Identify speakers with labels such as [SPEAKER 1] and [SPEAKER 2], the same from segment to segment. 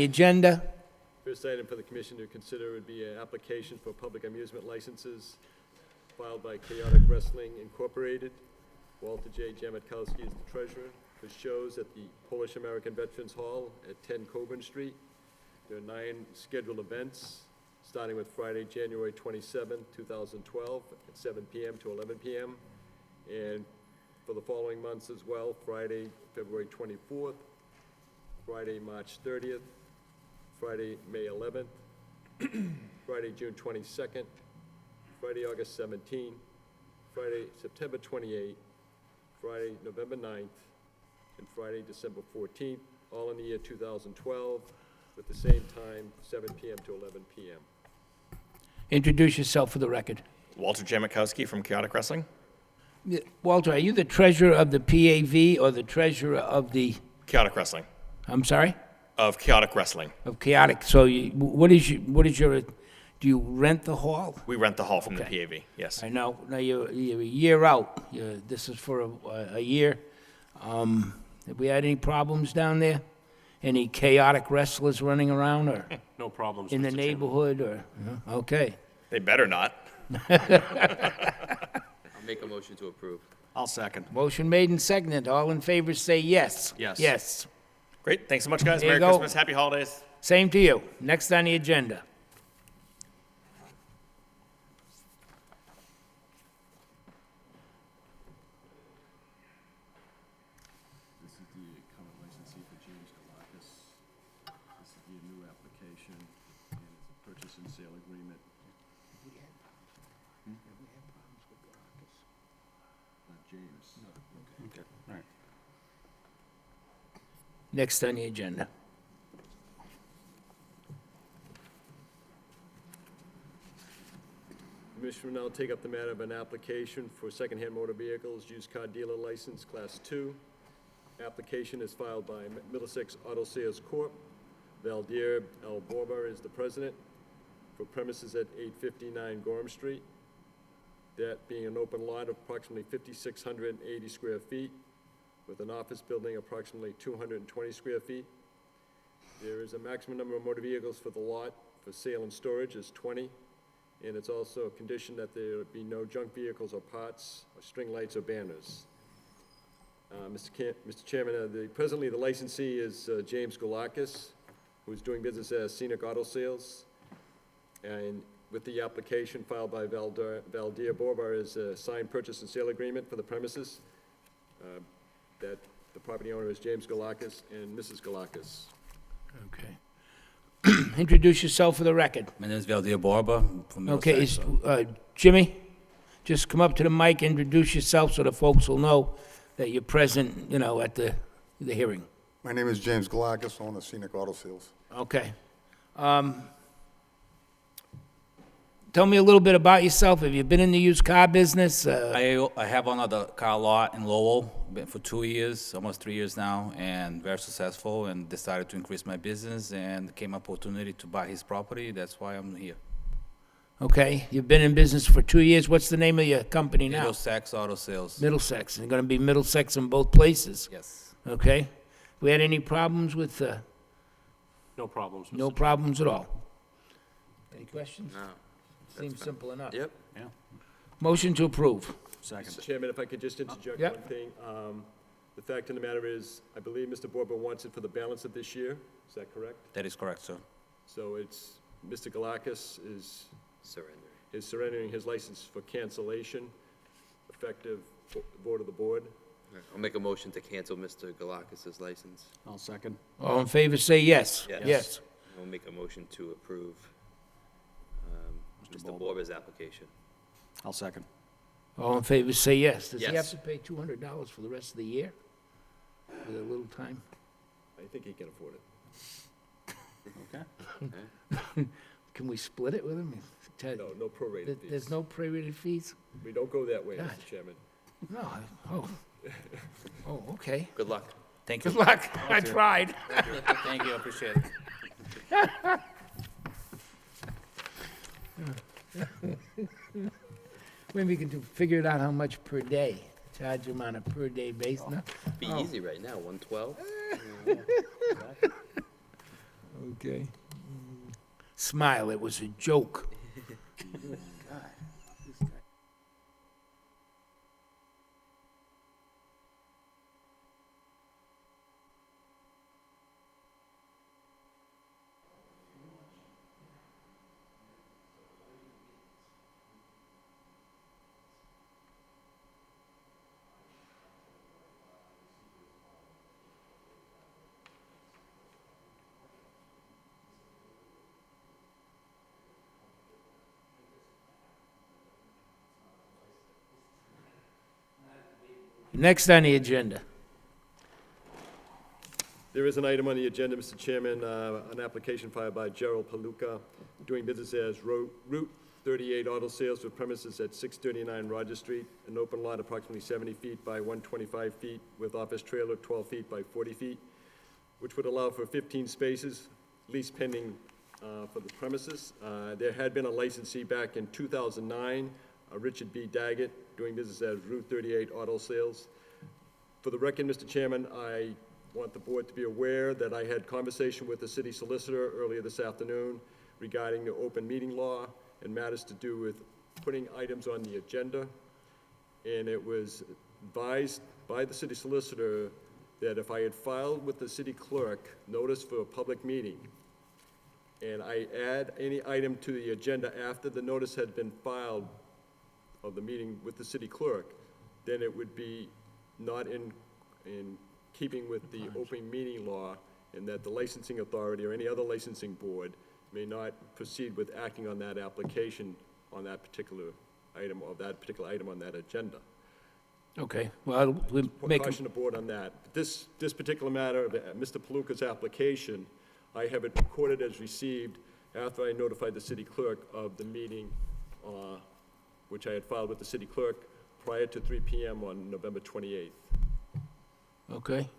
[SPEAKER 1] Agenda.
[SPEAKER 2] First item for the commission to consider would be an application for public amusement licenses filed by Chaotic Wrestling Incorporated. Walter J. Jamatkowski is the treasurer. For shows at the Polish American Veterans Hall at 10 Coburn Street. There are 9 scheduled events, starting with Friday, January 27, 2012, at 7 p.m. to 11 p.m. And for the following months as well, Friday, February 24th, Friday, March 30th, Friday, May 11th, Friday, June 22nd, Friday, August 17th, Friday, September 28th, Friday, November 9th, and Friday, December 14th, all in the year 2012, with the same time, 7 p.m. to 11 p.m.
[SPEAKER 1] Introduce yourself for the record.
[SPEAKER 3] Walter Jamatkowski from Chaotic Wrestling.
[SPEAKER 1] Walter, are you the treasurer of the PAV or the treasurer of the,
[SPEAKER 3] Chaotic Wrestling.
[SPEAKER 1] I'm sorry?
[SPEAKER 3] Of Chaotic Wrestling.
[SPEAKER 1] Of Chaotic. So what is your, do you rent the hall?
[SPEAKER 3] We rent the hall from
[SPEAKER 1] Okay.
[SPEAKER 3] the PAV, yes.
[SPEAKER 1] I know. Now, you're a year out. This is for a year. Have we had any problems down there? Any chaotic wrestlers running around or
[SPEAKER 4] No problems,
[SPEAKER 1] in the
[SPEAKER 4] Mr. Chairman.
[SPEAKER 1] neighborhood or? Okay.
[SPEAKER 3] They better not.
[SPEAKER 5] I'll make a motion to approve.
[SPEAKER 4] I'll second.
[SPEAKER 1] Motion made and seconded. All in favor say yes.
[SPEAKER 4] Yes.
[SPEAKER 1] Yes.
[SPEAKER 3] Great, thanks so much, guys.
[SPEAKER 1] There you
[SPEAKER 3] Merry
[SPEAKER 1] go.
[SPEAKER 3] Christmas, happy holidays.
[SPEAKER 1] Same to you. Next on the agenda.
[SPEAKER 2] This is the current licensee for James Galakis. This is the new application, and it's a purchase and sale agreement. Not James.
[SPEAKER 4] Okay, all right.
[SPEAKER 1] Next on the agenda.
[SPEAKER 2] The Commission will now take up the matter of an application for secondhand motor vehicles, used car dealer license, Class 2. Application is filed by Middlesex Auto Sales Corp. Valdir L. Borba is the president, for premises at 859 Gorham Street. That being an open lot of approximately 5,680 square feet, with an office building approximately 220 square feet. There is a maximum number of motor vehicles for the lot for sale and storage is 20. And it's also a condition that there be no junk vehicles or parts, or string lights or banners. Mr. Chairman, presently the licensee is James Galakis, who's doing business as Scenic Auto Sales. And with the application filed by Valdir Borba is a signed purchase and sale agreement for the premises. That the property owner is James Galakis and Mrs. Galakis.
[SPEAKER 1] Okay. Introduce yourself for the record.
[SPEAKER 6] My name is Valdir Borba from
[SPEAKER 1] Okay,
[SPEAKER 6] Middlesex.
[SPEAKER 1] Jimmy, just come up to the mic, introduce yourself so the folks will know that you're present, at the hearing.
[SPEAKER 7] My name is James Galakis, owner of Scenic Auto Sales.
[SPEAKER 1] Okay. Tell me a little bit about yourself. Have you been in the used car business?
[SPEAKER 6] I have another car lot in Lowell, been for 2 years, almost 3 years now, and very successful, and decided to increase my business, and came opportunity to buy his property. That's why I'm here.
[SPEAKER 1] Okay, you've been in business for 2 years. What's the name of your company now?
[SPEAKER 6] Middlesex Auto Sales.
[SPEAKER 1] Middlesex. And you're going to be Middlesex in both places?
[SPEAKER 6] Yes.
[SPEAKER 1] Okay. We had any problems with,
[SPEAKER 4] No problems, Mr.
[SPEAKER 1] no problems at all? Any questions?
[SPEAKER 5] No.
[SPEAKER 1] Seems simple enough.
[SPEAKER 5] Yep.
[SPEAKER 4] Yeah,
[SPEAKER 1] Motion to approve.
[SPEAKER 4] second.
[SPEAKER 2] Mr. Chairman, if I could just interject
[SPEAKER 1] Yep.
[SPEAKER 2] one thing. The fact of the matter is, I believe Mr. Borba wants it for the balance of this year. Is that correct?
[SPEAKER 6] That is correct, sir.
[SPEAKER 2] So it's, Mr. Galakis
[SPEAKER 5] Surrender.
[SPEAKER 2] is surrendering his license for cancellation, effective vote of the board.
[SPEAKER 5] I'll make a motion to cancel Mr. Galakis' license.
[SPEAKER 4] I'll second.
[SPEAKER 1] All in favor, say yes.
[SPEAKER 5] Yes.
[SPEAKER 1] Yes.
[SPEAKER 5] I'll make a motion to approve Mr.
[SPEAKER 4] Borba.
[SPEAKER 5] Borba's application.
[SPEAKER 4] I'll second.
[SPEAKER 1] All in favor, say yes. Does he have
[SPEAKER 5] Yes.
[SPEAKER 1] to pay $200 for the rest of the year? With a little time?
[SPEAKER 2] I think he can afford it.
[SPEAKER 4] Okay.
[SPEAKER 1] Can we split it with him?
[SPEAKER 2] No prorated fees.
[SPEAKER 1] There's no prorated fees?
[SPEAKER 2] We don't go that way,
[SPEAKER 1] God.
[SPEAKER 2] Mr. Chairman.
[SPEAKER 1] No, oh, okay.
[SPEAKER 5] Good luck.
[SPEAKER 6] Thank you.
[SPEAKER 1] Good luck. I tried.
[SPEAKER 6] Thank you, I appreciate it.
[SPEAKER 1] Maybe we can figure it out how much per day. Charge him on a per day basis. No?
[SPEAKER 5] Be easy right now, 112.
[SPEAKER 1] Okay. Smile, it was a joke. Next on the agenda.
[SPEAKER 2] There is an item on the agenda, Mr. Chairman, an application filed by Gerald Paluca, doing business as Route 38 Auto Sales with premises at 639 Rogers Street, an open lot approximately 70 feet by 125 feet with office trailer 12 feet by 40 feet, which would allow for 15 spaces, lease pending for the premises. There had been a licensee back in 2009, Richard B. Daggett, doing business as Route 38 Auto Sales. For the record, Mr. Chairman, I want the board to be aware that I had conversation with the city solicitor earlier this afternoon regarding the open meeting law and matters to do with putting items on the agenda. And it was advised by the city solicitor that if I had filed with the city clerk notice for a public meeting, and I add any item to the agenda after the notice had been filed of the meeting with the city clerk, then it would be not in keeping with the open meeting law, and that the licensing authority or any other licensing board may not proceed with acting on that application on that particular item, or that particular item on that agenda.
[SPEAKER 1] Okay, well, we'll make,
[SPEAKER 2] Caution the board on that. This particular matter, Mr. Paluca's application, I have it recorded as received after I notified the city clerk of the meeting, which I had filed with the city clerk prior to 3 PM on November 28th.
[SPEAKER 1] okay.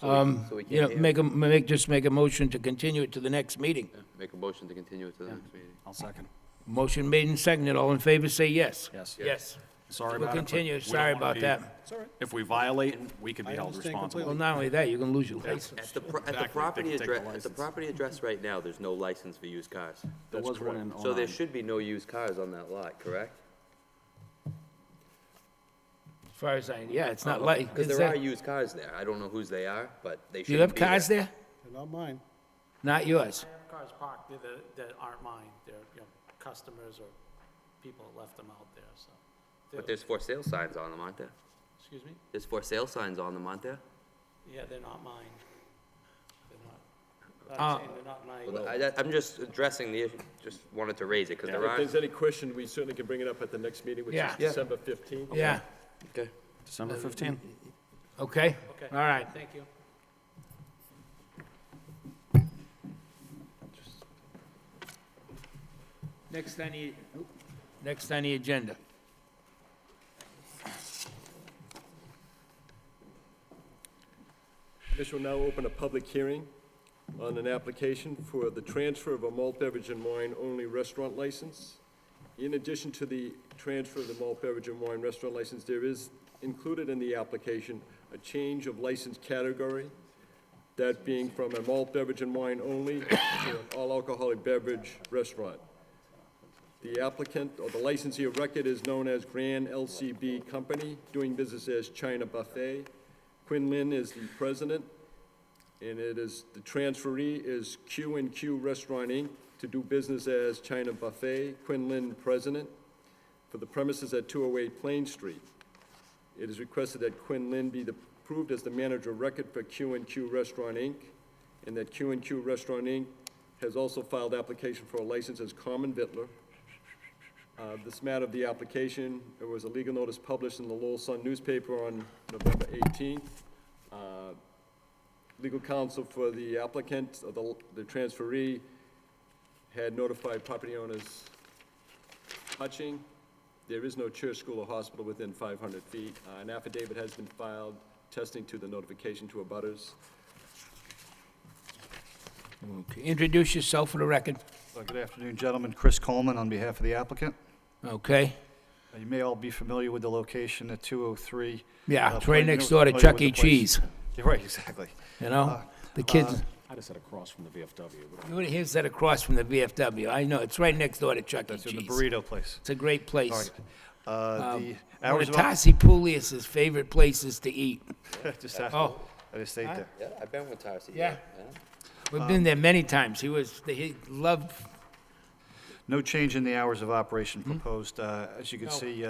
[SPEAKER 5] So we
[SPEAKER 1] You know,
[SPEAKER 5] can't
[SPEAKER 1] just make a motion to continue it to the next meeting.
[SPEAKER 5] make a motion to continue it to the next meeting.
[SPEAKER 4] I'll second.
[SPEAKER 1] Motion made and seconded, all in favor, say yes.
[SPEAKER 4] Yes.
[SPEAKER 1] Yes.
[SPEAKER 4] Sorry
[SPEAKER 1] We'll
[SPEAKER 4] about it. but
[SPEAKER 1] continue,
[SPEAKER 4] we don't
[SPEAKER 1] sorry
[SPEAKER 4] wanna
[SPEAKER 1] about
[SPEAKER 4] be-
[SPEAKER 1] that.
[SPEAKER 4] If we violate, we could be held
[SPEAKER 8] understand
[SPEAKER 4] responsible.
[SPEAKER 1] Well, not only that, you're gonna lose your license.
[SPEAKER 5] At the
[SPEAKER 4] Exactly,
[SPEAKER 5] property
[SPEAKER 4] they can take the
[SPEAKER 5] address, at the
[SPEAKER 4] license.
[SPEAKER 5] property address right now, there's no license for used cars.
[SPEAKER 4] There was one in,
[SPEAKER 5] So there should be no used cars on that lot, correct?
[SPEAKER 1] As far as yeah, it's not like,
[SPEAKER 5] Because there are used cars there. I don't know whose they are, but they should
[SPEAKER 1] you
[SPEAKER 5] be
[SPEAKER 1] have cars there?
[SPEAKER 8] They're not mine.
[SPEAKER 1] Not yours?
[SPEAKER 9] I have cars parked there that aren't mine. They're, customers or people left them out there, so.
[SPEAKER 5] But there's for sale signs on them, aren't there?
[SPEAKER 9] Excuse me?
[SPEAKER 5] There's for sale signs on them, aren't there?
[SPEAKER 9] Yeah, they're not mine. They're not. I'm saying they're not mine.
[SPEAKER 5] Well, I'm just addressing the issue, just wanted to raise it, because there
[SPEAKER 2] If
[SPEAKER 5] are,
[SPEAKER 2] there's any question, we certainly can bring it up at the next meeting, which is
[SPEAKER 1] Yeah.
[SPEAKER 2] December 15th.
[SPEAKER 1] Yeah,
[SPEAKER 5] okay.
[SPEAKER 4] December 15th.
[SPEAKER 1] okay?
[SPEAKER 9] Okay.
[SPEAKER 1] All right.
[SPEAKER 9] Thank you.
[SPEAKER 1] Next on the agenda.
[SPEAKER 2] Commission will now open a public hearing on an application for the transfer of a malt beverage and wine only restaurant license. In addition to the transfer of the malt beverage and wine restaurant license, there is included in the application a change of license category, that being from a malt beverage and wine only to an all alcoholic beverage restaurant. The applicant, or the licensee of record, is known as Grand LCB Company, doing business as China Buffet. Quinn Lin is the president, and it is, the transferee is Q&Q Restaurant, Inc., to do business as China Buffet. Quinn Lin, president, for the premises at 208 Plain Street. It is requested that Quinn Lin be approved as the manager of record for Q&Q Restaurant, Inc., and that Q&Q Restaurant, Inc. has also filed application for a license as common vittler. This matter of the application, there was a legal notice published in the Lowell Sun newspaper on November 18th. Legal counsel for the applicant, or the transferee, had notified property owners touching. There is no church, school, or hospital within 500 feet. An affidavit has been filed attesting to the notification to abutters.
[SPEAKER 1] Okay, introduce yourself for the record.
[SPEAKER 10] Good afternoon, gentlemen. Chris Coleman on behalf of the applicant.
[SPEAKER 1] Okay?
[SPEAKER 10] You may all be familiar with the location at 203.
[SPEAKER 1] Yeah, it's right
[SPEAKER 10] Plain-
[SPEAKER 1] next
[SPEAKER 10] you know,
[SPEAKER 1] door to
[SPEAKER 10] familiar
[SPEAKER 1] Chuck
[SPEAKER 10] with
[SPEAKER 1] E.
[SPEAKER 10] the place.
[SPEAKER 1] Cheese,
[SPEAKER 10] You're right, exactly.
[SPEAKER 1] you know? The kids,
[SPEAKER 4] I just said across from the VFW.
[SPEAKER 1] Here's that across from the VFW. I know, it's right next door to Chuck E.
[SPEAKER 10] That's in the
[SPEAKER 1] Cheese.
[SPEAKER 10] burrito place.
[SPEAKER 1] It's a great
[SPEAKER 10] All
[SPEAKER 1] place.
[SPEAKER 10] right. The
[SPEAKER 1] One
[SPEAKER 10] hours
[SPEAKER 1] of
[SPEAKER 10] of,
[SPEAKER 1] Tarsi Pulius's favorite places to eat.
[SPEAKER 10] just have,
[SPEAKER 1] Oh,
[SPEAKER 10] I just ate there.
[SPEAKER 5] Yeah, I've been with Tarsi.
[SPEAKER 1] Yeah. We've been there many times. He loved,
[SPEAKER 10] No change in the hours of operation proposed. As you can
[SPEAKER 1] No.
[SPEAKER 10] see,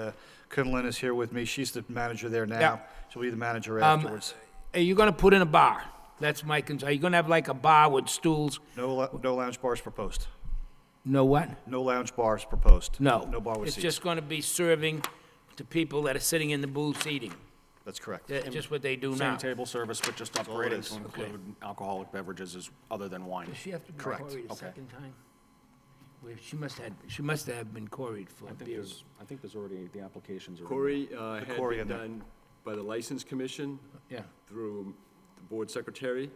[SPEAKER 10] Kunlin is here with me. She's the manager there now.
[SPEAKER 1] Yeah.
[SPEAKER 10] She'll be the manager afterwards.
[SPEAKER 1] are you gonna put in a bar? That's my concern. Are you gonna have like a bar with stools?
[SPEAKER 10] No lounge bars proposed.
[SPEAKER 1] No what?
[SPEAKER 10] No lounge bars proposed.
[SPEAKER 1] No.
[SPEAKER 10] No bar with
[SPEAKER 1] It's
[SPEAKER 10] seats.
[SPEAKER 1] just gonna be serving to people that are sitting in the booths eating.
[SPEAKER 10] That's correct.
[SPEAKER 1] That's just what they do
[SPEAKER 4] Same
[SPEAKER 1] now.
[SPEAKER 4] table service, but just
[SPEAKER 10] all it
[SPEAKER 4] upgrading
[SPEAKER 10] is.
[SPEAKER 4] to include alcoholic beverages other than wine.
[SPEAKER 1] Does she have to be
[SPEAKER 10] Correct.
[SPEAKER 1] quarried a
[SPEAKER 4] Okay.
[SPEAKER 1] second time? Well, she must have been quarried for beer.
[SPEAKER 4] I think there's already, the applications are.
[SPEAKER 2] Corey had
[SPEAKER 10] Corey
[SPEAKER 2] been
[SPEAKER 10] in there.
[SPEAKER 2] done by the License Commission
[SPEAKER 1] Yeah.
[SPEAKER 2] through the board secretary.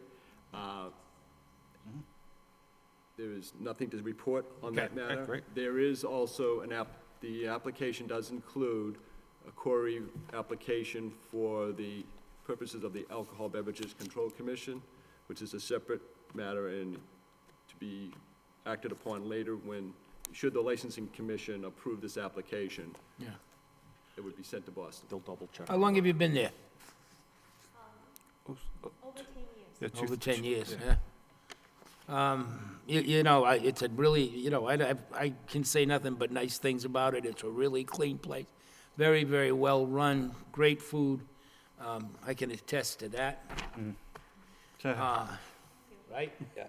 [SPEAKER 2] There is nothing to report on that
[SPEAKER 1] Okay,
[SPEAKER 2] matter.
[SPEAKER 4] great.
[SPEAKER 2] There is also the application does include a query application for the purposes of the Alcohol Beverages Control Commission, which is a separate matter and to be acted upon later when, should the licensing commission approve this application,
[SPEAKER 1] Yeah.
[SPEAKER 2] it would be sent to Boston.
[SPEAKER 4] They'll double check.
[SPEAKER 1] How long have you been there?
[SPEAKER 10] Yeah,
[SPEAKER 1] Over 10 years, yeah. You know, it's a really, you know, I can say nothing but nice things about it. It's a really clean place. Very, very well-run, great food. I can attest to that. Right?
[SPEAKER 5] Yeah.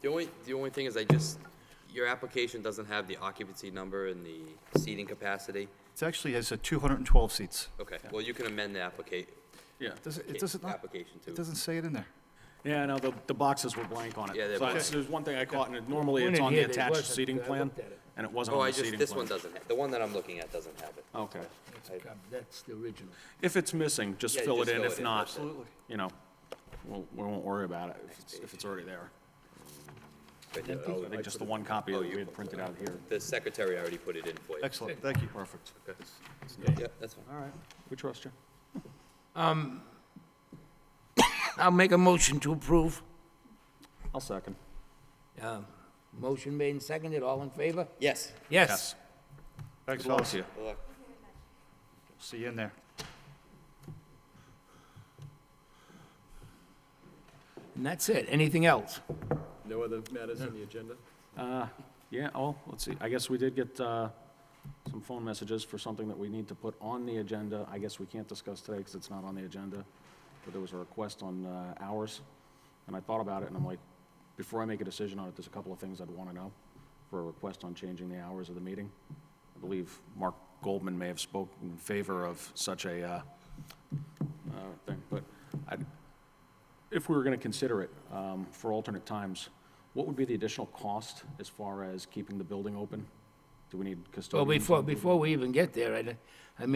[SPEAKER 5] The only thing is your application doesn't have the occupancy number and the seating capacity.
[SPEAKER 10] It actually has 212 seats.
[SPEAKER 5] Okay, well, you can amend the
[SPEAKER 4] Yeah.
[SPEAKER 10] It doesn't,
[SPEAKER 5] application
[SPEAKER 10] it
[SPEAKER 5] too.
[SPEAKER 10] doesn't say it in there.
[SPEAKER 4] Yeah, no, the boxes were blank on it.
[SPEAKER 5] Yeah, they're
[SPEAKER 4] So
[SPEAKER 5] blank.
[SPEAKER 4] there's one thing I caught, and normally
[SPEAKER 1] One
[SPEAKER 4] it's
[SPEAKER 1] in
[SPEAKER 4] on the
[SPEAKER 1] here that
[SPEAKER 4] attached
[SPEAKER 1] wasn't,
[SPEAKER 4] seating
[SPEAKER 1] I
[SPEAKER 4] plan,
[SPEAKER 1] looked at it.
[SPEAKER 4] and it wasn't
[SPEAKER 5] Oh,
[SPEAKER 4] on the seating plan.
[SPEAKER 5] this one doesn't have, the one that I'm looking at doesn't have it.
[SPEAKER 4] Okay.
[SPEAKER 1] That's the original.
[SPEAKER 4] If it's missing, just
[SPEAKER 5] Yeah,
[SPEAKER 4] fill
[SPEAKER 5] just
[SPEAKER 4] it in.
[SPEAKER 5] fill
[SPEAKER 4] If
[SPEAKER 5] it in,
[SPEAKER 4] not,
[SPEAKER 5] that's it.
[SPEAKER 4] you know, we won't worry about it if it's already there.
[SPEAKER 5] Right there.
[SPEAKER 4] I think just the one copy that we had printed out here.
[SPEAKER 5] The secretary already put it in for you.
[SPEAKER 10] Excellent, thank you.
[SPEAKER 4] Perfect.
[SPEAKER 5] Yeah, that's fine.
[SPEAKER 4] All right, we trust you.
[SPEAKER 1] I'll make a motion to approve.
[SPEAKER 4] I'll second.
[SPEAKER 1] Motion made and seconded, all in favor?
[SPEAKER 5] Yes.
[SPEAKER 1] Yes.
[SPEAKER 10] Thanks,
[SPEAKER 4] Good luck
[SPEAKER 10] fellas.
[SPEAKER 4] to you.
[SPEAKER 5] Good luck.
[SPEAKER 10] See you in there.
[SPEAKER 1] And that's it. Anything else?
[SPEAKER 2] No other matters on the agenda?
[SPEAKER 4] Yeah, oh, let's see, I guess we did get some phone messages for something that we need to put on the agenda. I guess we can't discuss today because it's not on the agenda, but there was a request on hours, and I thought about it, and I'm like, before I make a decision on it, there's a couple of things I'd want to know for a request on changing the hours of the meeting. I believe Mark Goldman may have spoken in favor of such a thing, but if we were going to consider it for alternate times, what would be the additional cost as far as keeping the building open? Do we need
[SPEAKER 1] Well,
[SPEAKER 4] custodians?
[SPEAKER 1] before we even get there,
[SPEAKER 5] put it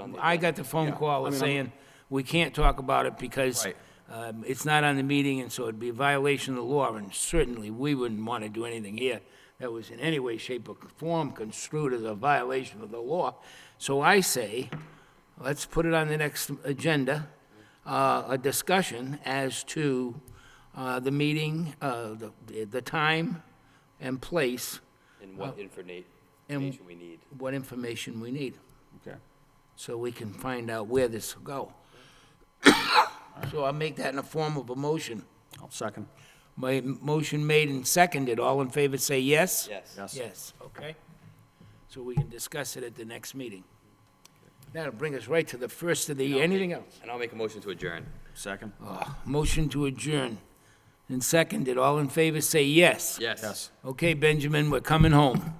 [SPEAKER 5] on the
[SPEAKER 1] I got the phone
[SPEAKER 4] Yeah,
[SPEAKER 1] call
[SPEAKER 4] I mean,
[SPEAKER 1] saying, we can't talk about it because
[SPEAKER 4] Right.
[SPEAKER 1] it's not on the meeting, and so it'd be a violation of the law, and certainly we wouldn't want to do anything here that was in any way, shape, or form construed as a violation of the law. So I say, let's put it on the next agenda, a discussion as to the meeting, the time and place,
[SPEAKER 5] And what information we need.
[SPEAKER 1] what information we need,
[SPEAKER 4] Okay.
[SPEAKER 1] so we can find out where this will go. So I'll make that in the form of a motion.
[SPEAKER 4] I'll second.
[SPEAKER 1] My motion made and seconded. All in favor, say yes?
[SPEAKER 5] Yes.
[SPEAKER 4] Yes.
[SPEAKER 1] Yes, okay. So we can discuss it at the next meeting. That'll bring us right to the first of the year. Anything else?
[SPEAKER 5] And I'll make a motion to adjourn.
[SPEAKER 4] Second?
[SPEAKER 1] Motion to adjourn and seconded. All in favor, say yes.
[SPEAKER 5] Yes.
[SPEAKER 4] Yes.
[SPEAKER 1] Okay, Benjamin, we're coming home.